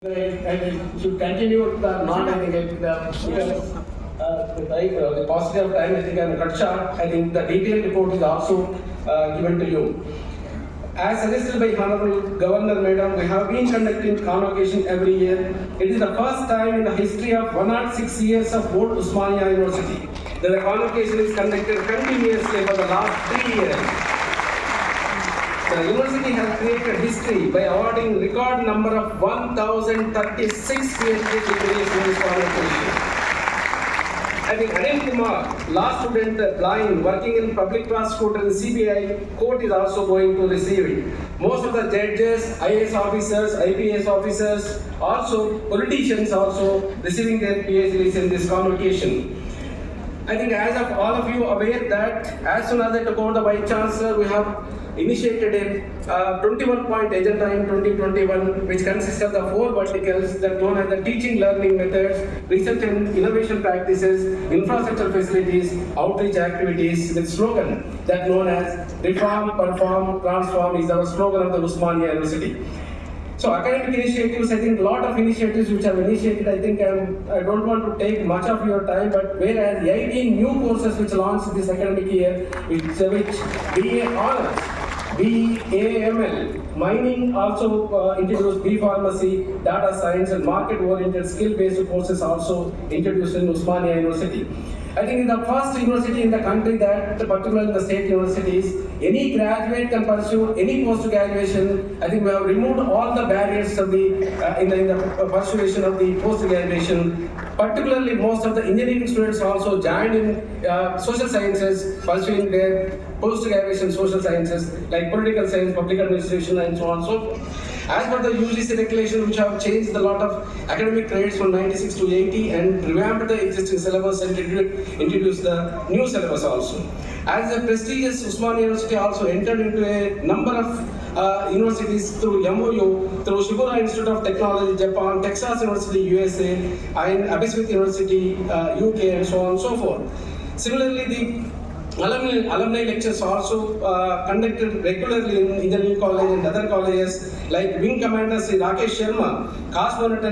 And it should continue the not I think the positive of time I think I'm cut short. I think the detailed report is also given to you. As suggested by Honorable Governor Madam, we have been conducting convocation every year. It is the first time in the history of 106 years of old Usmania University that the convocation is conducted continuously for the last 3 years. The university has created history by awarding record number of 1,036 PhD degrees in this convocation. I think Anil Kumar, law student, blind, working in public prosecutor in CBI court is also going to receive it. Most of the judges, IAS officers, IPS officers, also politicians also receiving their PhDs in this convocation. I think as of all of you aware that as soon as I took over the Vice Chancellor, we have initiated a 21-point agenda in 2021, which consists of the 4 verticals that known as the teaching learning methods, research and innovation practices, infrastructure facilities, outreach activities, with slogan that known as reform, perform, transform is our slogan of the Usmania University. So academic initiatives, I think a lot of initiatives which have initiated, I think I don't want to take much of your time, but whereas 18 new courses which launched this academic year, which BA Honors, BAML, mining also introduced B Pharmacy, data science and market-oriented skill-based courses also introduced in Usmania University. I think it's the first university in the country that, particularly in the state universities, any graduate can pursue any post-graduation. I think we have removed all the barriers of the in the pursuation of the post-graduation. Particularly, most of the engineering students also joined in social sciences, pursuing their post-graduation social sciences like political science, public administration, and so on and so forth. As per the UGC regulation, which have changed a lot of academic grades from 96 to 80 and revamped the existing syllabus and introduced the new syllabus also. As a prestigious Usmania University also entered into a number of universities through MOU, through Shibura Institute of Technology, Japan, Texas University, USA, and Aberystwyth University, UK, and so on and so forth. Similarly, the alumni lectures also conducted regularly in engineering college and other colleges, like Wing Commander Sri Rakesh Sharma, Cosmonaut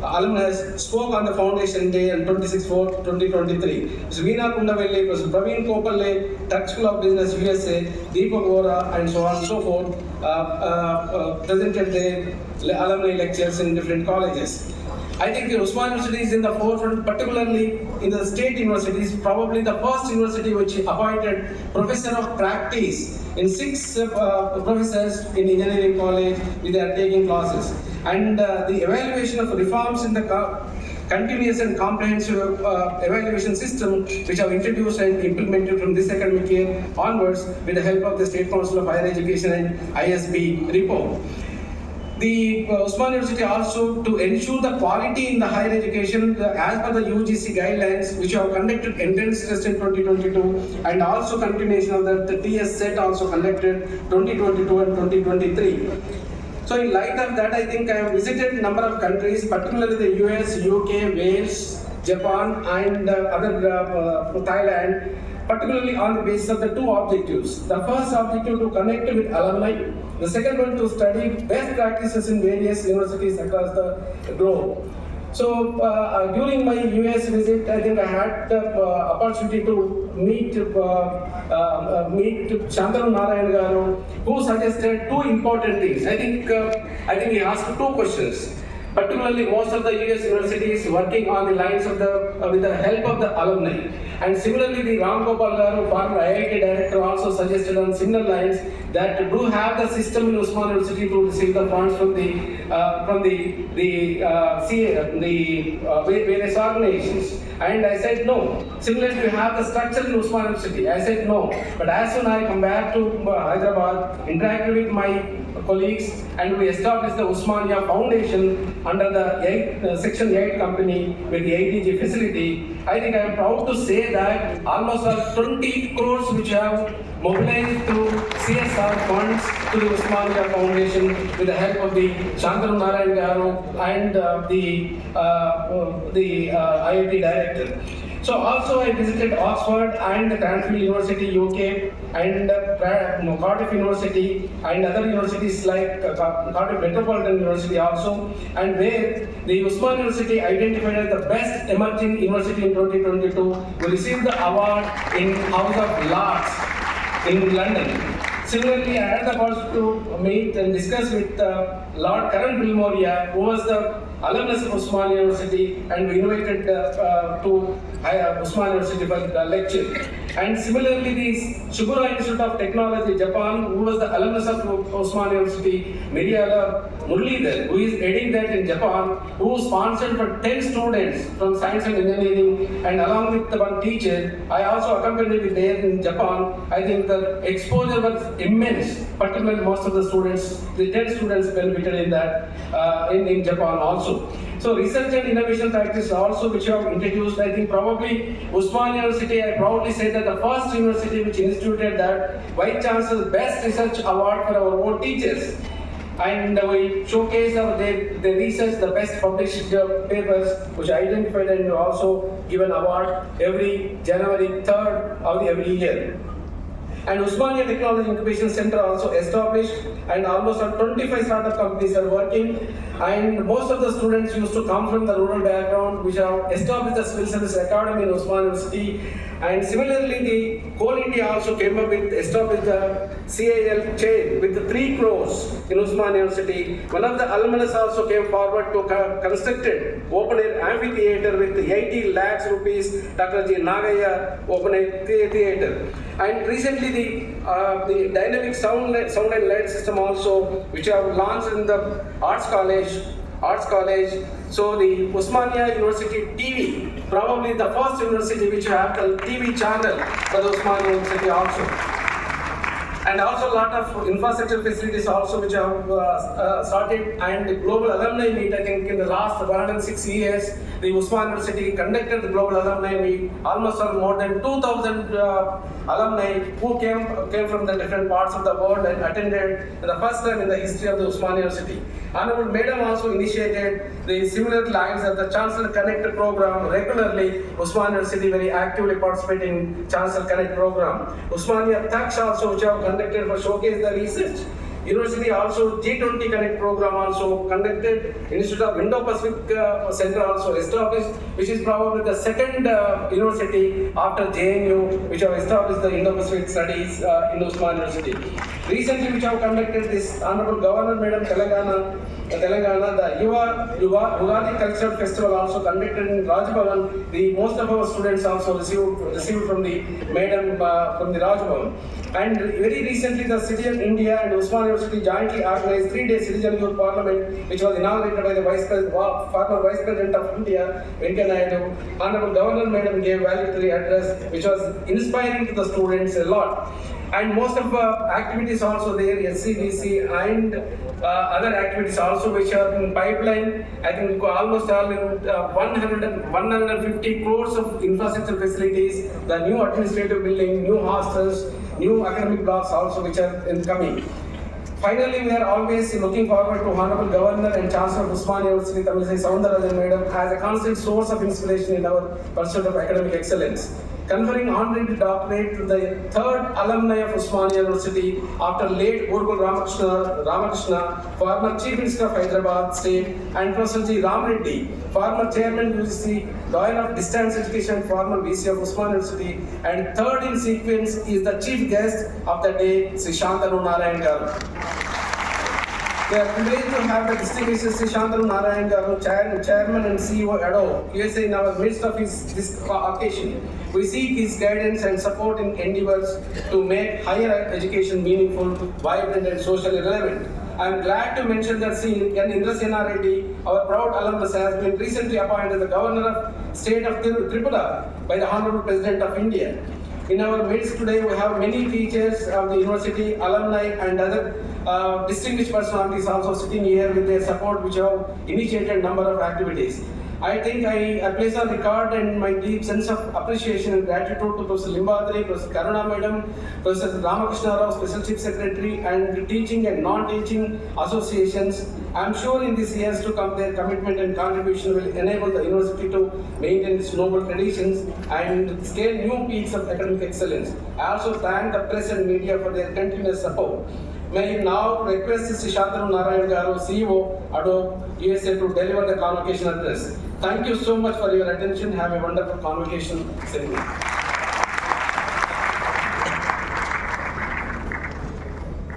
alumnus, spoke on the Foundation Day on 26/4/2023. Ms. Veena Kundavelli, Ms. Praveen Kopalle, Tech School of Business USA, Deepak Vora, and so on and so forth, presented their alumni lectures in different colleges. I think Usmania University is in the forefront, particularly in the state universities, probably the first university which appointed professor of practice in 6 professors in engineering college which they are taking classes. And the evaluation of reforms in the continuous and comprehensive evaluation system which have introduced and implemented from this academic year onwards with the help of the State Council of Higher Education and ISB report. The Usmania University also, to ensure the quality in the higher education, as per the UGC guidelines, which have conducted entrance test in 2022, and also continuation of the TS set also conducted 2022 and 2023. So in light of that, I think I have visited a number of countries, particularly the US, UK, Wales, Japan, and Thailand, particularly on the basis of the 2 objectives. The first objective to connect with alumni, the second one to study best practices in various universities across the globe. So during my US visit, I think I had the opportunity to meet Shantanu Narayan Garu, who suggested 2 important things. I think he asked 2 questions. Particularly, most of the US universities working on the lines of with the help of the alumni. And similarly, the Ram Gopal Garu, former IIT director, also suggested on similar lines that do have the system in Usmania University to receive the funds from the various organizations. And I said no. Similarly, we have the structure in Usmania University. I said no. But as soon as I come back to Hyderabad, interacted with my colleagues, and we established the Usmania Foundation under the Section 8 company with the ATG facility. I think I am proud to say that almost 20 crores which have mobilized through CSR funds to the Usmania Foundation with the help of the Shantanu Narayan Garu and the IIT director. So also I visited Oxford and Cranfield University, UK, and Cardiff University and other universities like Cardiff Metropolitan University also, and where the Usman University identified as the best emerging university in 2022 who received the award in House of Lords in London. Similarly, I had the opportunity to meet and discuss with Lord Karan Bilmoria, who was the alumnus of Usman University, and we invited to Usman University for the lecture. And similarly, the Shugura Institute of Technology, Japan, who was the alumnus of Usman University, Miriala Muralidhar, who is heading that in Japan, who sponsored for 10 students from science and engineering, and along with the one teacher, I also accompanied with there in Japan. I think the exposure was immense, particularly most of the students, the 10 students benefited in that, in Japan also. So research and innovation practice also which you have introduced, I think probably Usman University, I proudly say that the first university which instituted that Vice Chancellor's Best Research Award for our own teachers. And we showcase their research, the best published papers which identified and also given award every January 3rd of every year. And Usmania Technology Incubation Center also established, and almost 25 startup companies are working, and most of the students used to come from the rural background, which have established the Civil Service Academy in Usman University. And similarly, the Coal India also came up with established the CIL chain with the 3 crores in Usman University. One of the alumnus also came forward to constructed open air amphitheater with 80 lakhs rupees, Dr. G. Nagaya open air theater. And recently the dynamic sound and light system also, which have launched in the Arts College. So the Usmania University TV, probably the first university which have the TV channel for the Usmania University also. And also a lot of infrastructure facilities also which have started, and the global alumni meet. I think in the last 106 years, the Usman University conducted the global alumni meet. Almost more than 2,000 alumni who came from the different parts of the world and attended for the first time in the history of the Usman University. Honorable Madam also initiated the similar lines of the Chancellor Connect program regularly. Usman University very actively participating in Chancellor Connect program. Usmania Taksh also which have conducted for showcase the research. University also G20 Connect program also conducted. Institute of Indo-Pacific Center also established, which is probably the second university after JNU which have established the Indo-Pacific studies in Usman University. Recently, which have conducted this Honorable Governor Madam Telangana, the Ugadi Cultural Festival also conducted in Raj Bhavan. Most of our students also received from the Madam from the Raj Bhavan. And very recently, the Citizen India and Usman University jointly organized 3-day Citizen Youth Parliament, which was inaugurated by the former Vice President of India, Venkaiah Naidu. Honorable Governor Madam gave valedictory address, which was inspiring to the students a lot. And most of activities also there, SCBC and other activities also which are in pipeline. I think almost all in 150 crores of infrastructure facilities, the new administrative building, new hostels, new academic blocks also which are incoming. Finally, we are always looking forward to Honorable Governor and Chancellor of Usman University, Tamilisai Soundararajan Madam, as a constant source of inspiration in our pursuit of academic excellence. Conferring honorary doctorate to the 3rd alumni of Usman University after late Urgul Ramakrishna, former Chief Minister of Hyderabad State, and Professor G. Ram Reddy, former Chairman UGC, Lawyer of Distance Education, former VC of Usman University, and 3rd in sequence is the chief guest of the day, Sri Shantanu Narayan Garu. We are privileged to have the distinguished Sri Shantanu Narayan Garu, Chairman and CEO ADO, USA, in our midst of this occasion. We seek his guidance and support in endeavors to make higher education meaningful, vibrant, and socially relevant. I am glad to mention that Sri N. Indrasena Reddy, our proud alumnus, has been recently appointed the Governor of State of Tripura by the Honorable President of India. In our midst today, we have many teachers of the university, alumni, and other distinguished personalities also sitting here with their support, which have initiated a number of activities. I think I place on record and my deep sense of appreciation and gratitude to Professor Limbadri, Professor Karuna Madam, Professor Ramakrishna Rao, Special Chief Secretary, and teaching and non-teaching associations. I am sure in these years to come, their commitment and contribution will enable the university to maintain its noble traditions and scale new peaks of academic excellence. I also thank the press and media for their continuous support. May I now request Sri Shantanu Narayan Garu, CEO, Adobe USA, to deliver the convocation address. Thank you so much for your attention. Have a wonderful convocation ceremony.